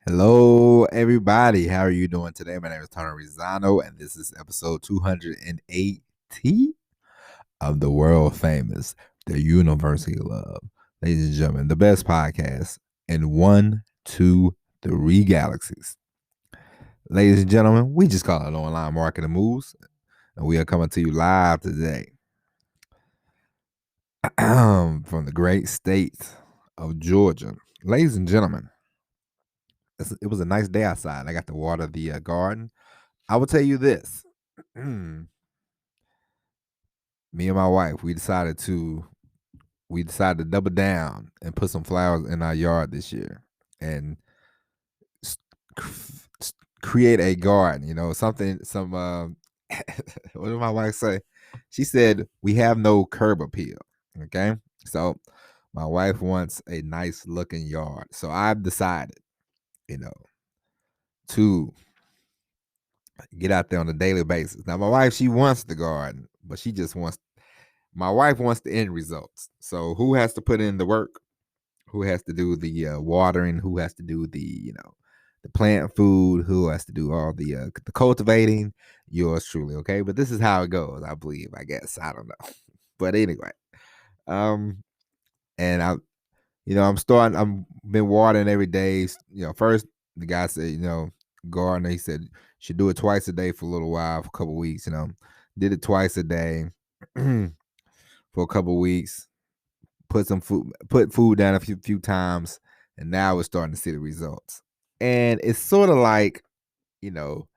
Hello, everybody. How are you doing today? My name is Tony Rizano, and this is episode 280 of the world famous, the University of Love. Ladies and gentlemen, the best podcast in one, two, three galaxies. Ladies and gentlemen, we just call it Online Marketing Moves, and we are coming to you live today from the great state of Georgia. Ladies and gentlemen, it was a nice day outside. I got to water the garden. I will tell you this. Me and my wife, we decided to double down and put some flowers in our yard this year and s- create a garden. What did my wife say? She said we have no curb appeal. Okay, so my wife wants a nice looking yard, so I've decided, you know, to get out there on a daily basis. Now, my wife, she wants the garden, but she just wants my wife wants the end results. So who has to put in the work? Who has to do the watering? Who has to do the plant food? Who has to do all the cultivating? Yours truly, okay? But this is how it goes, I believe. I guess I don't know, but anyway, um, and I'm been watering every day. First the guy said, gardener, he said should do it twice a day for a little while, for a couple weeks. Did it twice a day for a couple weeks, put food down a few times, and now we're starting to see the results. And it's sort of like, you know,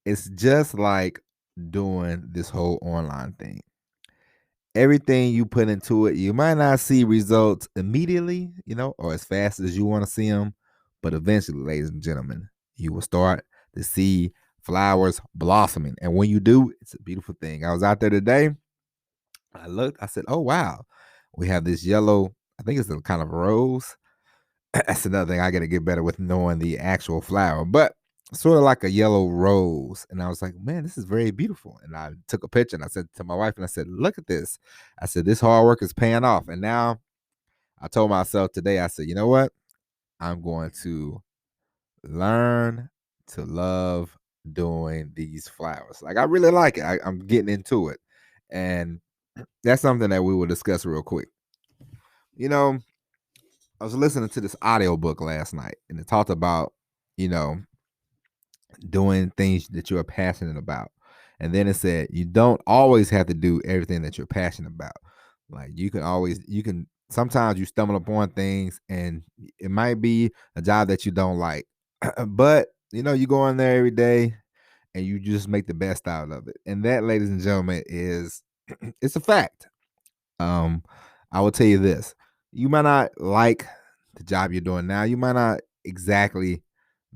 it's just like doing this whole online thing. Everything you put into it, you might not see results immediately, or as fast as you want to see them, but eventually, ladies and gentlemen, you will start to see flowers blossoming. And when you do, it's a beautiful thing. I was out there today. I looked, I said, oh, wow. We have this yellow, I think it's a kind of rose. That's another thing I got to get better with knowing the actual flower, but sort of like a yellow rose. And I was like, man, this is very beautiful. And I took a picture and I said to my wife, and I said, look at this. I said, this hard work is paying off. And now I told myself today, I said, you know what? I'm going to learn to love doing these flowers. Like, I really like it. I'm getting into it. And that's something that we will discuss real quick. You know, I was listening to this audiobook last night, and it talked about, you know, doing things that you're passionate about. And then it said you don't always have to do everything that you're passionate about. Like, you can sometimes you stumble upon things and it might be a job that you don't like. But you go in there every day and you just make the best out of it. And that, ladies and gentlemen, is it's a fact. Um, I will tell you this. You might not like the job you're doing now. You might not exactly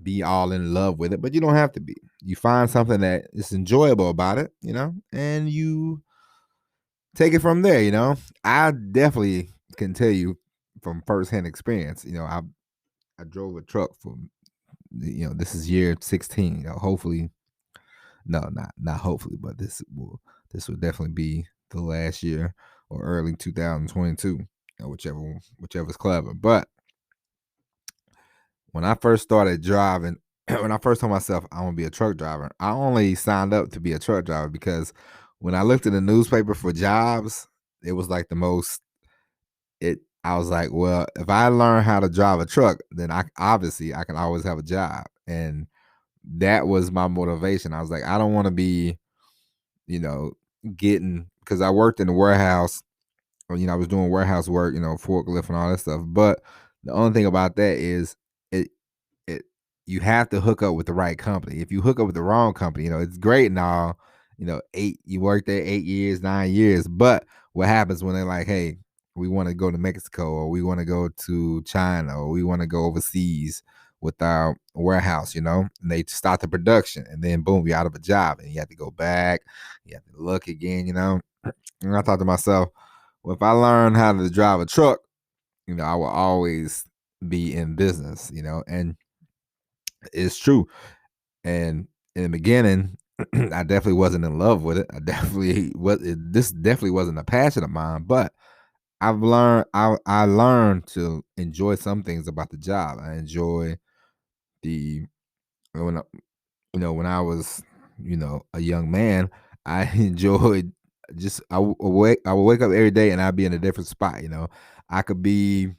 be all in love with it, but you don't have to be. You find something that is enjoyable about it, and you take it from there, I definitely can tell you from firsthand experience, I drove a truck for this is year 16. Hopefully, no, not hopefully, but this will definitely be the last year or early 2022, whichever's clever. But when I first started driving, when I first told myself I want to be a truck driver, I only signed up to be a truck driver because when I looked in the newspaper for jobs, it was like the most it I was like, well, if I learn how to drive a truck, then I can always have a job. And that was my motivation. I was like, I don't want to be, you know, getting because I worked in the warehouse, or, I was doing warehouse work, forklift and all that stuff. But the only thing about that is it it you have to hook up with the right company. If you hook up with the wrong company, it's great and all, you work there 8 years, 9 years, but what happens when they're like, hey, we want to go to Mexico, or we want to go to China, or we want to go overseas with our warehouse, and they start the production, and then boom, you're out of a job and you have to go back, you have to look again, And I thought to myself, well, if I learn how to drive a truck, I will always be in business, and it's true. And in the beginning, I definitely wasn't in love with it. This definitely wasn't a passion of mine, but I learned to enjoy some things about the job. I enjoy the when when I was a young man, I enjoyed just I would wake up every day and I'd be in a different spot. I could be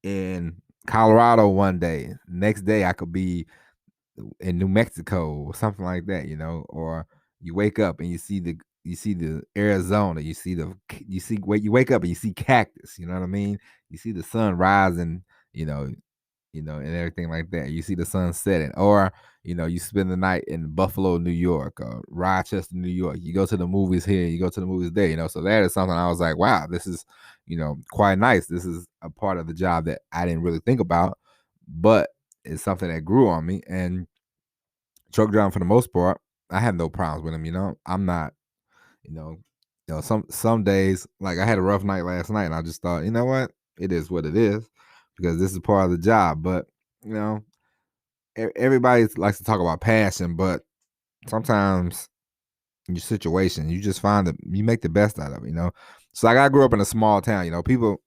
in Colorado one day, next day I could be in New Mexico or something like that, or you wake up and you see the Arizona, you wake up and you see cactus, you know what I mean? You see the sun rising, you know, and everything like that. You see the sun setting, or you spend the night in Buffalo, New York, or Rochester, New York. You go to the movies here, you go to the movies there. So that is something I was like, wow, this is quite nice. This is a part of the job that I didn't really think about, but it's something that grew on me. And truck driving, for the most part, I have no problems with them. I'm not, you know, some days, like I had a rough night last night, and I just thought, you know what, it is what it is, because this is part of the job. But you know, everybody likes to talk about passion, but sometimes in your situation, you just find that you make the best out of it. So like I grew up in a small town. People,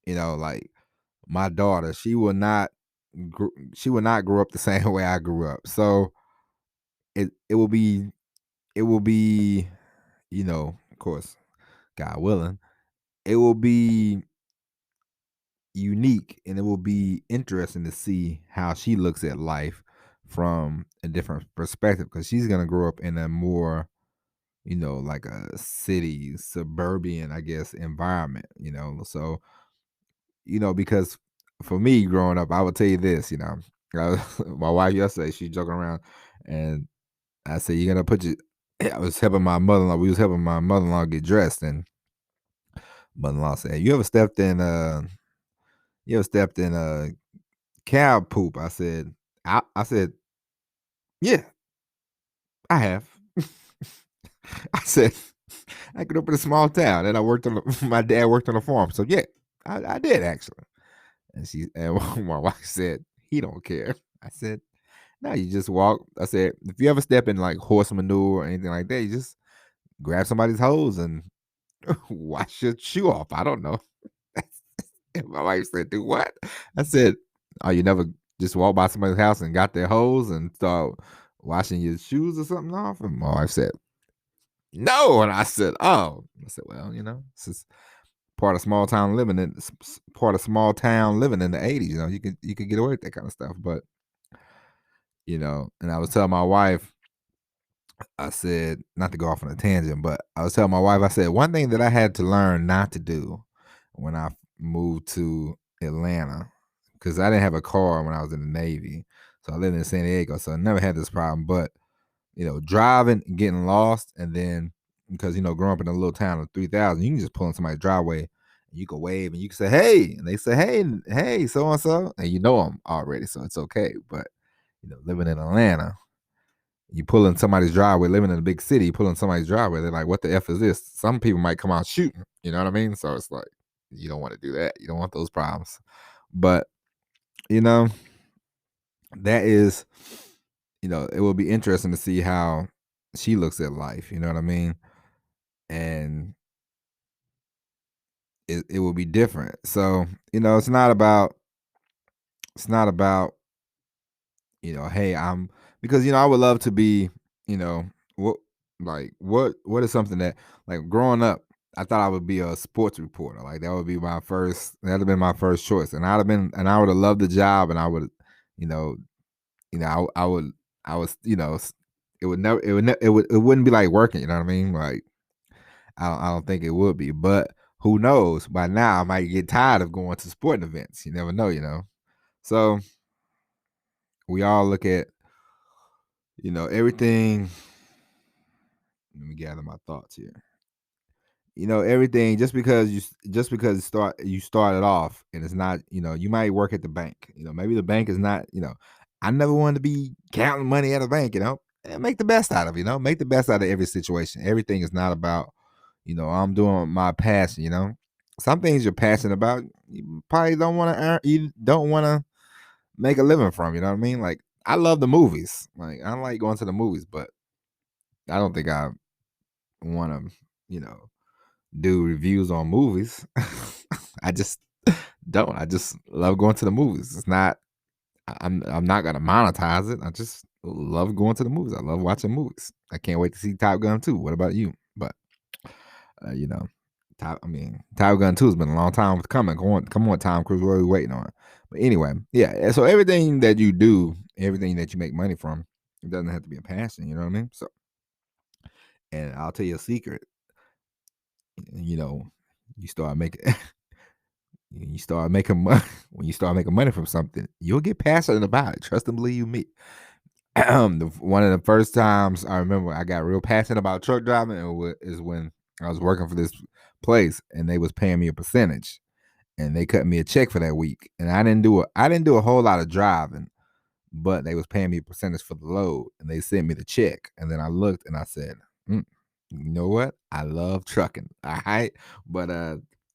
like my daughter, she will not grow up the same way I grew up. So it will be, of course, God willing, it will be unique, and it will be interesting to see how she looks at life from a different perspective, because she's going to grow up in a more, like a city, suburban, I guess, environment. So because for me growing up, I would tell you this. My wife yesterday, she joking around, and I said, "You're gonna put your." I was helping my mother-in-law. We was helping my mother-in-law get dressed, and mother-in-law said, You ever stepped in a cow poop?" I said, "Yeah, I have." I said, "I grew up in a small town, and I worked on my dad worked on a farm, so yeah, I did actually." And my wife said, "He don't care." I said, "No, you just walk." I said, "If you ever step in like horse manure or anything like that, you just grab somebody's hose and wash your shoe off." I don't know. And my wife said, "Do what?" I said, "Oh, you never just walk by somebody's house and got their hose and start washing your shoes or something off?" And my wife said, "No." And I said, "Oh." I said, "Well, this is part of small town living in the '80s. You could get away with that kind of stuff." But and I was telling my wife, I said, not to go off on a tangent, but I was telling my wife, I said, one thing that I had to learn not to do when I moved to Atlanta, because I didn't have a car when I was in the Navy. So I lived in San Diego, so I never had this problem. But, driving and getting lost, and then because, growing up in a little town of 3,000, you can just pull in somebody's driveway and you can wave and you can say, "Hey," and they say, "Hey, so and so," and you know them already, so it's okay. But, living in Atlanta, you pull in somebody's driveway, living in a big city, you pull in somebody's driveway, they're like, "What the F is this?" Some people might come out shooting, you know what I mean? So it's like, you don't want to do that. You don't want those problems. But, you know, that is, it will be interesting to see how she looks at life, you know what I mean? And it will be different. So, it's not about hey, because I would love to be, you know, what what is something that, like, growing up, I thought I would be a sports reporter. Like that'd have been my first choice. And I would have loved the job, and I would, you know, I was, it would never, it wouldn't be like working, you know what I mean? Like, I don't think it would be, but who knows? By now I might get tired of going to sporting events. You never know. So we all look at, everything. Let me gather my thoughts here. Everything, just because you started off, and it's not, you might work at the bank. Maybe the bank is not, I never wanted to be counting money at a bank. And make the best out of it. Make the best out of every situation. Everything is not about, I'm doing my passion. Some things you're passionate about, you probably don't want to earn. You don't want to make a living from. You know what I mean? Like, I love the movies. Like, I like going to the movies, but I don't think I want to, do reviews on movies. I just don't. I just love going to the movies. It's not. I'm not gonna monetize it. I just love going to the movies. I love watching movies. I can't wait to see Top Gun 2. What about you? But you know, Top Gun 2 has been a long time coming. Come on, Tom Cruise. What are we waiting on? But anyway, yeah. So everything that you do, everything that you make money from, it doesn't have to be a passion. You know what I mean? So, and I'll tell you a secret. You know, you start making you start making money when you start making money from something, you'll get passionate about it. Trust and believe me. One of the first times I remember I got real passionate about truck driving is when I was working for this place and they was paying me a percentage and they cut me a check for that week and I didn't do a whole lot of driving, but they was paying me a percentage for the load and they sent me the check and then I looked and I said, you know what? I love trucking. All right, but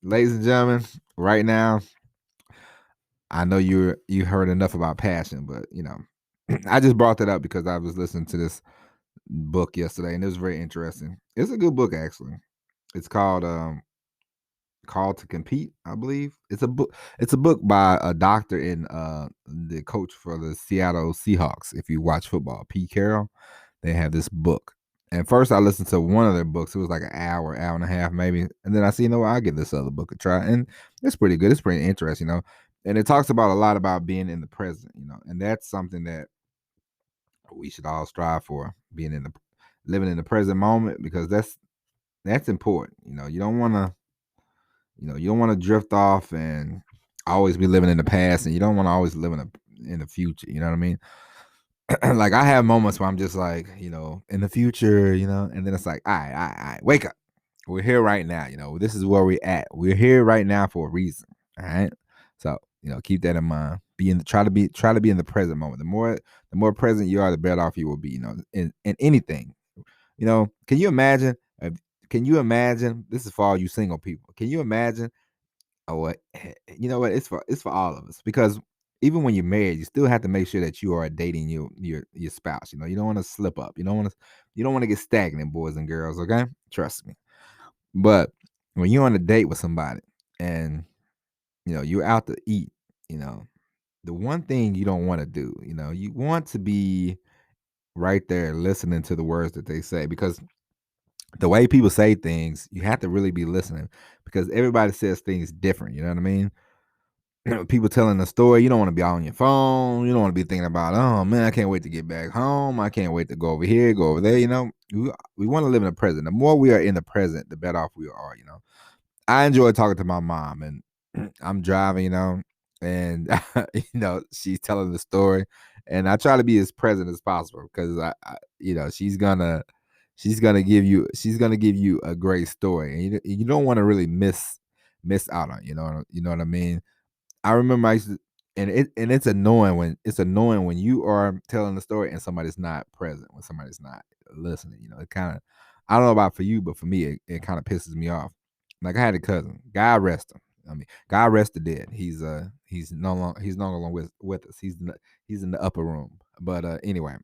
ladies and gentlemen, right now I know you heard enough about passion, but I just brought that up because I was listening to this book yesterday, and it was very interesting. It's a good book, actually. It's called "Call to Compete," I believe. It's a book. It's a book by a doctor and the coach for the Seattle Seahawks. If you watch football, Pete Carroll, they have this book. And first, I listened to one of their books. It was like an hour and a half, maybe. And then I see, I'll give this other book a try, and it's pretty good. It's pretty interesting, And it talks about a lot about being in the present, and that's something that we should all strive for, living in the present moment, because that's important. You don't want to drift off and always be living in the past, and you don't want to always live in the future. You know what I mean? Like I have moments where I'm just like, in the future, and then it's like, all right, wake up. We're here right now. This is where we're at. We're here right now for a reason. All right. So, keep that in mind. Try to be in the present moment. The more present you are, the better off you will be, in anything. Can you imagine? Can you imagine? This is for all you single people. Can you imagine? Oh, what you know what? It's for all of us, because even when you're married, you still have to make sure that you are dating your spouse. You don't want to slip up. You don't want to get stagnant, boys and girls. Okay, trust me. But when you're on a date with somebody and you're out to eat, you know, the one thing you don't want to do, you want to be right there listening to the words that they say, because the way people say things, you have to really be listening, because everybody says things different. You know what I mean? People telling a story, you don't want to be out on your phone. You don't want to be thinking about, oh man, I can't wait to get back home. I can't wait to go over here, go over there. We want to live in the present. The more we are in the present, the better off we are. I enjoy talking to my mom, and I'm driving, and she's telling the story, and I try to be as present as possible, because she's gonna give you a great story, and you don't want to really miss out on, you know what I mean. I remember I used to, and it's annoying when you are telling the story and somebody's not present, when somebody's not listening. It kind of, I don't know about for you, but for me, it kind of pisses me off. Like I had a cousin, God rest him. I mean, God rest the dead. He's no longer with us. He's in the upper room. But anyway,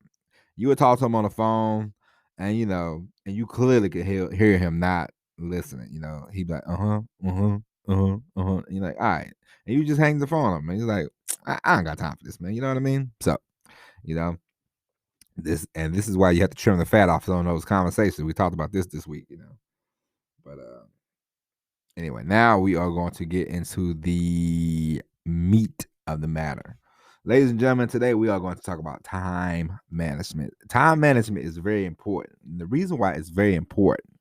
you would talk to him on the phone, and and you clearly could hear him not listening. He'd be like, You're like, all right, and you just hang the phone up, man. He's like, I ain't got time for this, man. You know what I mean? So, you know, this is why you have to trim the fat off some of those conversations. We talked about this week, But anyway, now we are going to get into the meat of the matter. Ladies and gentlemen, today we are going to talk about time management. Time management is very important. And the reason why it's very important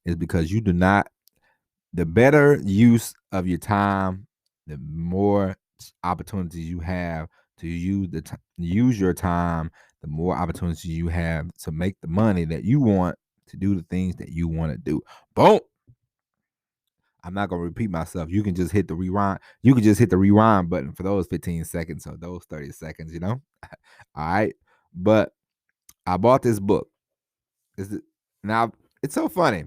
is because the better use of your time, the more opportunities you have to use your time, the more opportunities you have to make the money that you want, to do the things that you want to do. Boom. I'm not gonna repeat myself. You can just hit the rewind. You can just hit the rewind button for those 15 seconds or those 30 seconds, All right. But I bought this book. Now it's so funny.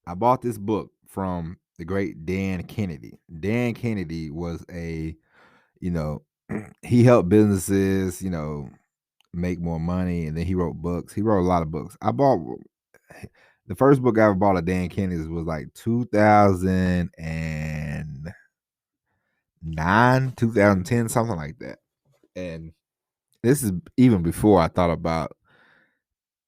I bought this book from the great Dan Kennedy. Dan Kennedy was he helped businesses, make more money, and then he wrote books. He wrote a lot of books. I bought the first book I ever bought of Dan Kennedy's was like 2000 and 2010, something like that. And this is even before I thought about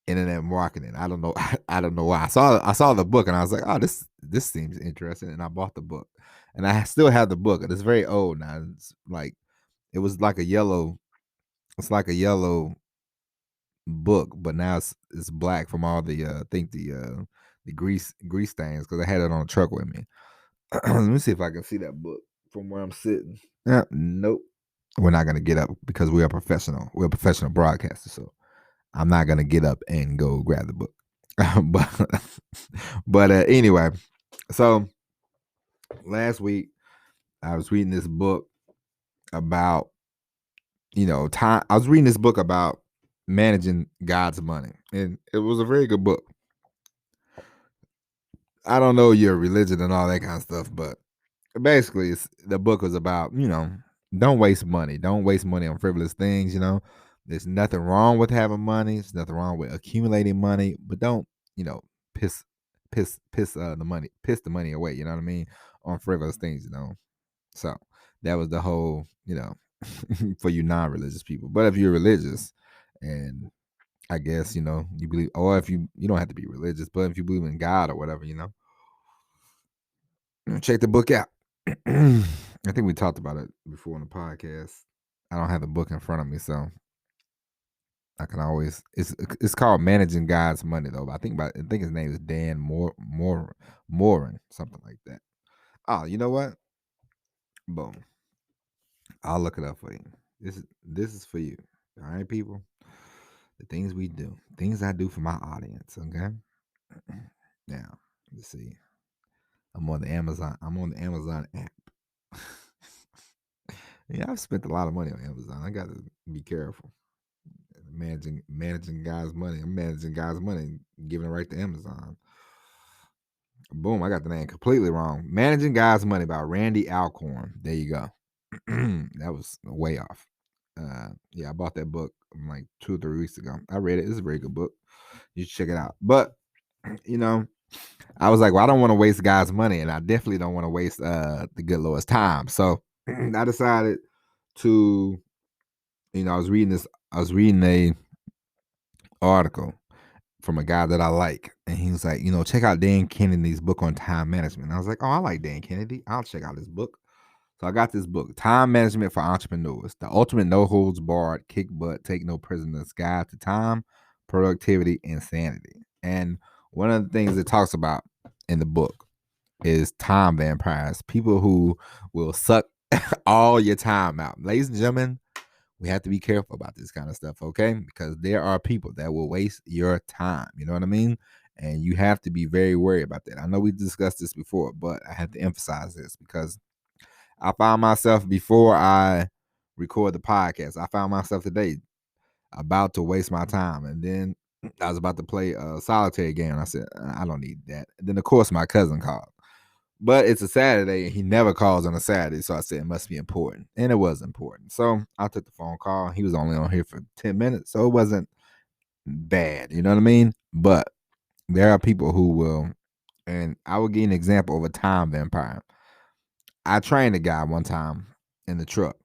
internet marketing. I don't know. I don't know why. I saw the book and I was like, oh, this seems interesting, and I bought the book. And I still have the book. It's very old now. It's like it was like a yellow. It's like a yellow book, but now it's black from all the I think the grease stains because I had it on the truck with me. Let me see if I can see that book from where I'm sitting. Nope. We're not gonna get up because we are professional. We're professional broadcasters, so I'm not gonna get up and go grab the book. but anyway, so last week I was reading this book about time. I was reading this book about managing God's money, and it was a very good book. I don't know your religion and all that kind of stuff, but basically, the book was about don't waste money. Don't waste money on frivolous things. There's nothing wrong with having money. There's nothing wrong with accumulating money, but don't piss piss the money away. You know what I mean, on frivolous things. So that was the whole for you non-religious people. But if you're religious, and I guess you believe, or if you don't have to be religious, but if you believe in God or whatever, check the book out. I think we talked about it before on the podcast. I don't have the book in front of me, so I can always. It's called Managing God's Money, though. I think his name is Dan Morin, something like that. Oh, you know what? Boom. I'll look it up for you. This is for you. All right, people. The things we do, things I do for my audience. Okay. Now, let's see. I'm on the Amazon. I'm on the Amazon app. Yeah, I've spent a lot of money on Amazon. I got to be careful. Managing God's money. I'm managing God's money, giving it right to Amazon. Boom, I got the name completely wrong. Managing God's Money by Randy Alcorn. There you go. That was way off. Yeah, I bought that book like 2 or 3 weeks ago. I read it. It's a very good book. You should check it out. But I was like, well, I don't want to waste God's money, and I definitely don't want to waste the good Lord's time. So I decided to, I was reading a article from a guy that I like, and he was like, check out Dan Kennedy's book on time management. And I was like, oh, I like Dan Kennedy. I'll check out his book. So I got this book, Time Management for Entrepreneurs, the ultimate no holds barred, kick butt, take no prisoners guide to time, productivity, and sanity. And one of the things it talks about in the book is time vampires, people who will suck all your time out. Ladies and gentlemen, we have to be careful about this kind of stuff, okay? Because there are people that will waste your time. You know what I mean? And you have to be very worried about that. I know we discussed this before, but I have to emphasize this because I found myself before I record the podcast, I found myself today about to waste my time. And then I was about to play a solitaire game. I said, I don't need that. And then, of course, my cousin called. But it's a Saturday, and he never calls on a Saturday, so I said it must be important. And it was important. So I took the phone call. He was only on here for 10 minutes, so it wasn't bad. You know what I mean? But there are people who will, and I will give you an example of a time vampire. I trained a guy one time in the truck.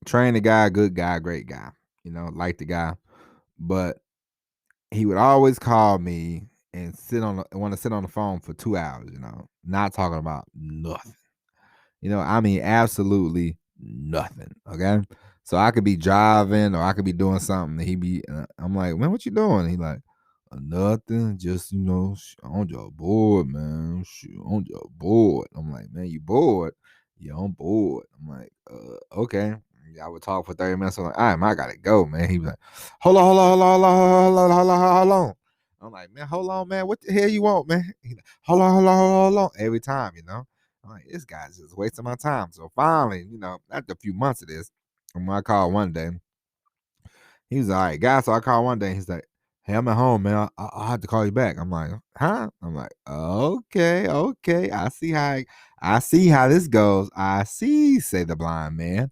Trained the guy, good guy, great guy. Liked the guy. But he would always call me and want to sit on the phone for 2 hours, not talking about nothing. I mean, absolutely nothing. Okay. So I could be driving or I could be doing something. And I'm like, man, what you doing? He like, nothing. Just, on your board, man. Shoot, on your board. I'm like, man, you bored? Yeah, I'm bored. I'm like, okay. I would talk for 30 minutes. I'm like, all right, man, I gotta go, man. He was like, hold on, hold on, hold on, hold on, hold on, hold on, hold on. I'm like, man, hold on, man. What the hell you want, man? He like, hold on, hold on, hold on, hold on. Every time, I'm like, this guy's just wasting my time. So finally, after a few months of this, when I called one day, he was all right, guys. So I called one day. He's like, hey, I'm at home, man. I'll have to call you back. I'm like, huh? I'm like, okay. I see how this goes. I see, say the blind man.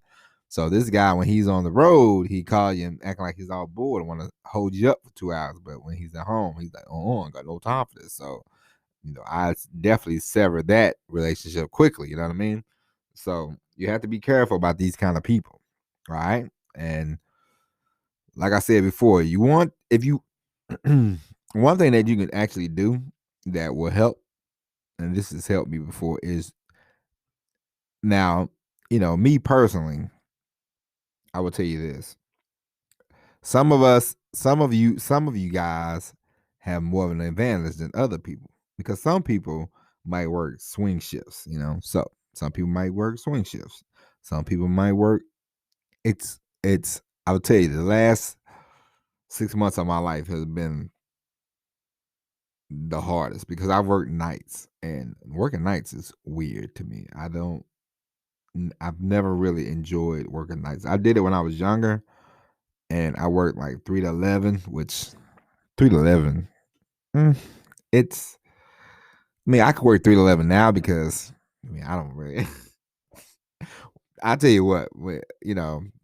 So this guy, when he's on the road, he call you and acting like he's all bored and want to hold you up for 2 hours. But when he's at home, he's like, I got no time for this. So I definitely severed that relationship quickly. You know what I mean? So You have to be careful about these kind of people, right? And like I said before, you want if you one thing that you can actually do that will help, and this has helped me before, is now, me personally, I will tell you this. Some of you guys have more of an advantage than other people because some people might work swing shifts, So some people might work swing shifts. Some people might work. It's. I will tell you, the last 6 months of my life has been the hardest because I've worked nights, and working nights is weird to me. I've never really enjoyed working nights. I did it when I was younger, and I worked like 3 to 11, which 3 to 11. Mm, it's I could work 3 to 11 now because I don't really. I tell you what,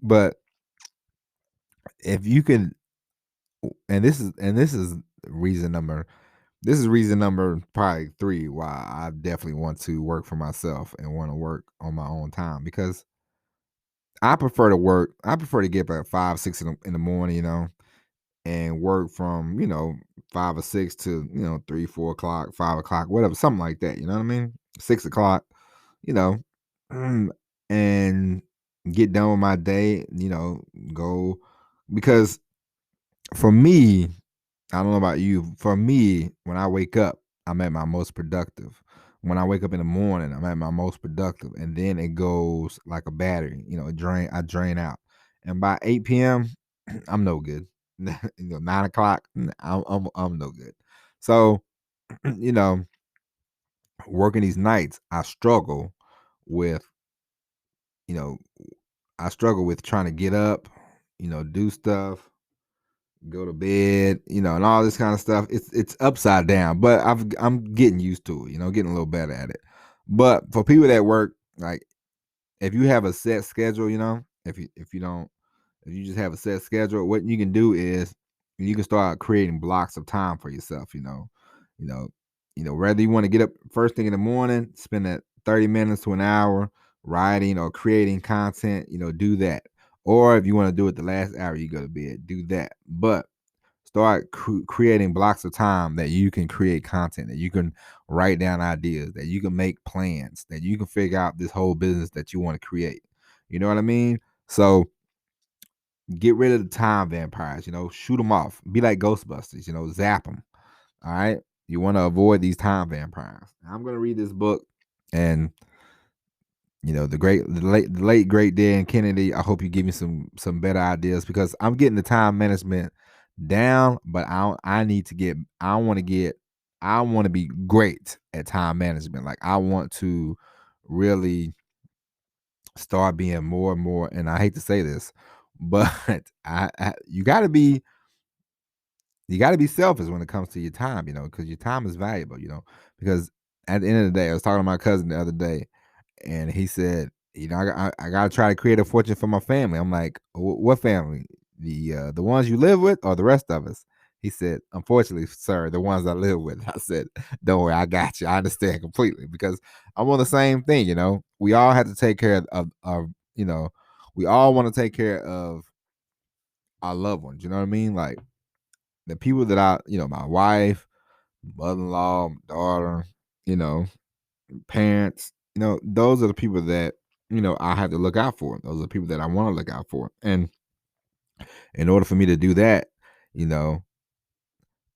but if you can, and this is reason number. This is reason number probably 3 why I definitely want to work for myself and want to work on my own time because I prefer to work. I prefer to get up at 5, 6 in the morning, and work from 5 or 6 to 3, 4 o'clock, 5 o'clock, whatever, something like that. You know what I mean? 6 o'clock, you know, and get done with my day. Go because for me, I don't know about you. For me, when I wake up, I'm at my most productive. When I wake up in the morning, I'm at my most productive, and then it goes like a battery. I drain out, and by 8 p.m., I'm no good. 9 o'clock, I'm no good. So, you know, working these nights, with, you know, I struggle with trying to get up, do stuff, go to bed, and all this kind of stuff. It's upside down, but I'm getting used to it, getting a little better at it. But for people that work, like if you have a set schedule, if you just have a set schedule, what you can do is you can start creating blocks of time for yourself, you know, whether you want to get up first thing in the morning, spend that 30 minutes to an hour writing or creating content, do that. Or if you want to do it the last hour you go to bed, do that. But start creating blocks of time that you can create content, that you can write down ideas, that you can make plans, that you can figure out this whole business that you want to create. You know what I mean? So get rid of the time vampires, shoot them off. Be like Ghostbusters, zap them. All right. You want to avoid these time vampires. I'm going to read this book, and the late great Dan Kennedy. I hope you give me some better ideas because I'm getting the time management down, but I want to be great at time management. Like I want to really start being more and more. And I hate to say this, but you got to be selfish when it comes to your time, because your time is valuable, because at the end of the day, I was talking to my cousin the other day, and he said, I got to try to create a fortune for my family. I'm like, what family? The ones you live with or the rest of us? He said, unfortunately, sir, the ones I live with. I said, don't worry, I got you. I understand completely because I'm on the same thing, We all have to take care we all want to take care of our loved ones, you know what I mean? Like the people that my wife, mother-in-law, daughter, you know, parents, those are the people that, I have to look out for. Those are the people that I want to look out for. And in order for me to do that, you know,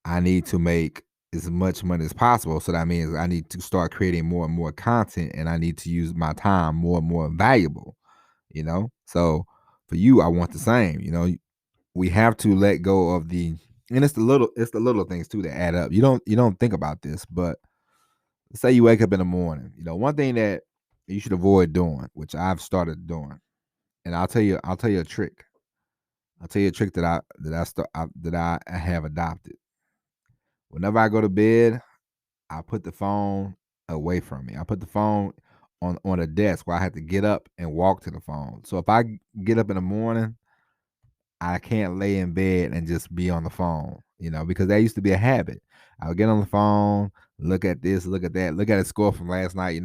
I need to make as much money as possible. So that means I need to start creating more and more content, and I need to use my time more and more valuable, So for you, I want the same, we have to let go of and it's the little things too that add up. You don't think about this, but say you wake up in the morning, one thing that you should avoid doing, which I've started doing, and I'll tell you a trick. I'll tell you a trick that I have adopted. Whenever I go to bed, I put the phone away from me. I put the phone on a desk where I have to get up and walk to the phone. So if I get up in the morning, I can't lay in bed and just be on the phone, because that used to be a habit. I would get on the phone, look at this, look at that, look at a score from last night,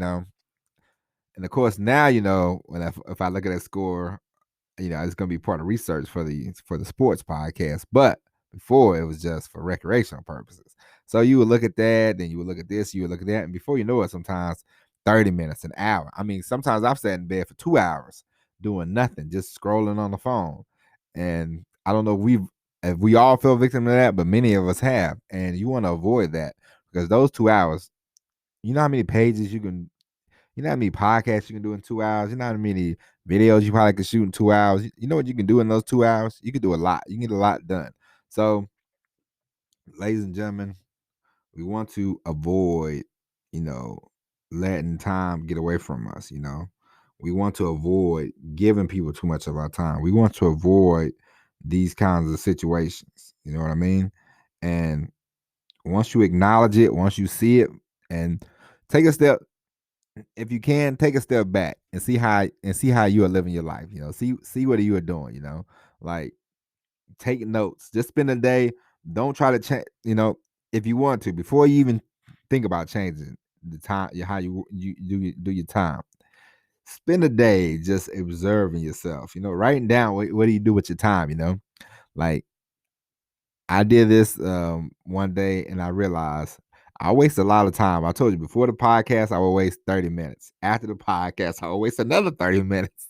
And of course, now if I look at that score, it's going to be part of research for the sports podcast. But before it was just for recreational purposes. So you would look at that, then you would look at this, you would look at that, and before you know it, sometimes 30 minutes, an hour. I mean, sometimes I've sat in bed for 2 hours doing nothing, just scrolling on the phone. And I don't know if we all feel victim of that, but many of us have. And you want to avoid that because those 2 hours, you know how many pages you know how many podcasts you can do in 2 hours? You know how many videos you probably could shoot in 2 hours? You know what you can do in those 2 hours? You can do a lot. You can get a lot done. So, ladies and gentlemen, we want to avoid, you know, letting time get away from us, We want to avoid giving people too much of our time. We want to avoid these kinds of situations. You know what I mean? And once you acknowledge it, once you see it, and take a step, if you can, take a step back and see how you are living your life. See what you are doing. Like take notes. Just spend a day. Don't try to change. If you want to, before you even think about changing the time, how you do your time. Spend a day just observing yourself. Writing down what do you do with your time. Like I did this one day and I realized I waste a lot of time. I told you before the podcast, I would waste 30 minutes. After the podcast, I would waste another 30 minutes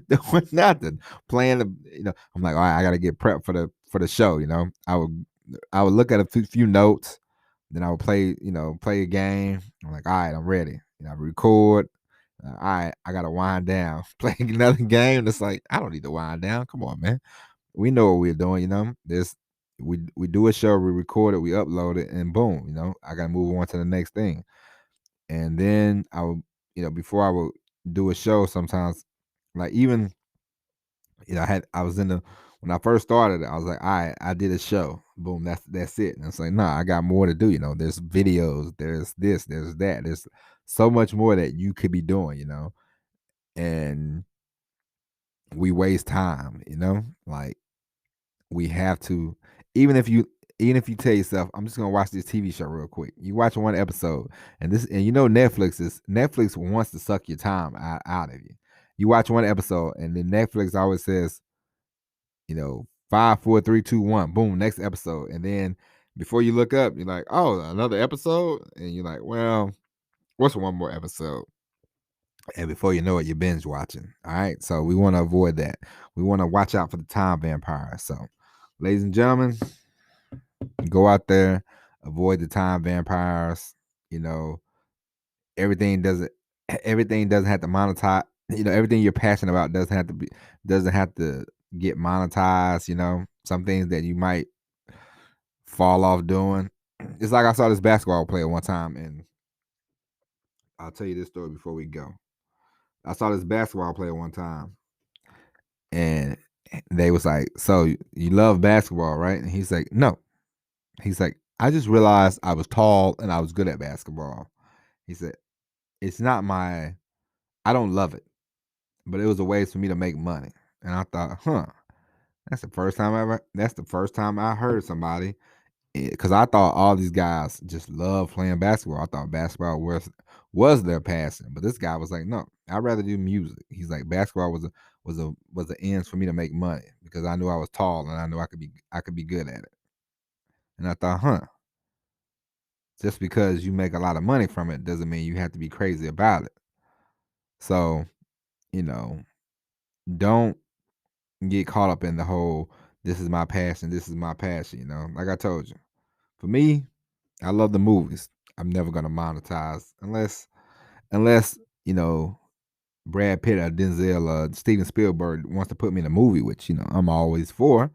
doing nothing. Playing I'm like, all right, I gotta get prepped for the show, I would look at a few notes, then I would play a game. I'm like, all right, I'm ready. I record. All right, I gotta wind down. Playing another game. It's like, I don't need to wind down. Come on, man. We know what we're doing, This we do a show, we record it, we upload it, and boom, I gotta move on to the next thing. And then I would, before I would do a show, sometimes, like even, I was in the when I first started, I was like, all right, I did a show, boom, that's it. And it's like, nah, I got more to do. There's videos, there's this, there's that, there's so much more that you could be doing, and we waste time, like we have to, even if you tell yourself, I'm just gonna watch this TV show real quick. You watch one episode, and Netflix wants to suck your time out of you. You watch one episode, and then Netflix always says, 5, 4, 3, 2, 1, boom, next episode. And then before you look up, you're like, oh, another episode, and you're like, well, what's one more episode? And before you know it, you're binge watching. All right. So we want to avoid that. We want to watch out for the time vampires. So, ladies and gentlemen, go out there, avoid the time vampires. You know, everything doesn't everything doesn't have to monetize. Everything you're passionate about doesn't have to get monetized. Some things that you might fall off doing. It's like I saw this basketball player one time, and I'll tell you this story before we go. I saw this basketball player one time, and they was like, "So you love basketball, right?" And he's like, "No." He's like, "I just realized I was tall and I was good at basketball." He said, "It's not I don't love it, but it was a way for me to make money." And I thought, that's the first time I heard somebody, because I thought all these guys just love playing basketball. I thought basketball was their passion, but this guy was like, "No, I'd rather do music." He's like, "Basketball was the ends for me to make money because I knew I was tall and I knew I could be good at it." And I thought, just because you make a lot of money from it doesn't mean you have to be crazy about it. So, you know, don't get caught up in the whole this is my passion, this is my passion, Like I told you. For me, I love the movies. I'm never gonna monetize unless, Brad Pitt or Denzel or Steven Spielberg wants to put me in a movie, which, I'm always for.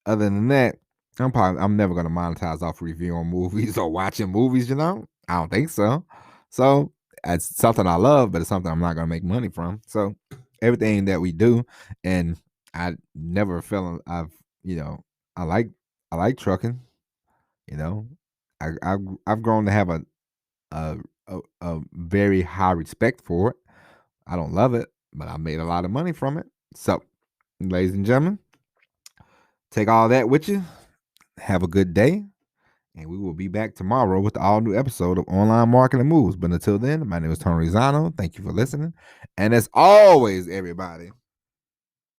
Other than that, I'm never gonna monetize off reviewing movies or watching movies, I don't think so. So it's something I love, but it's something I'm not gonna make money from. So everything that we do, and I never felt I like trucking, you know. I've grown to have a a very high respect for it. I don't love it, but I made a lot of money from it. So, ladies and gentlemen, take all that with you. Have a good day. And we will be back tomorrow with the all new episode of Online Marketing Moves. But until then, my name is Tony Rizano. Thank you for listening. And as always, everybody,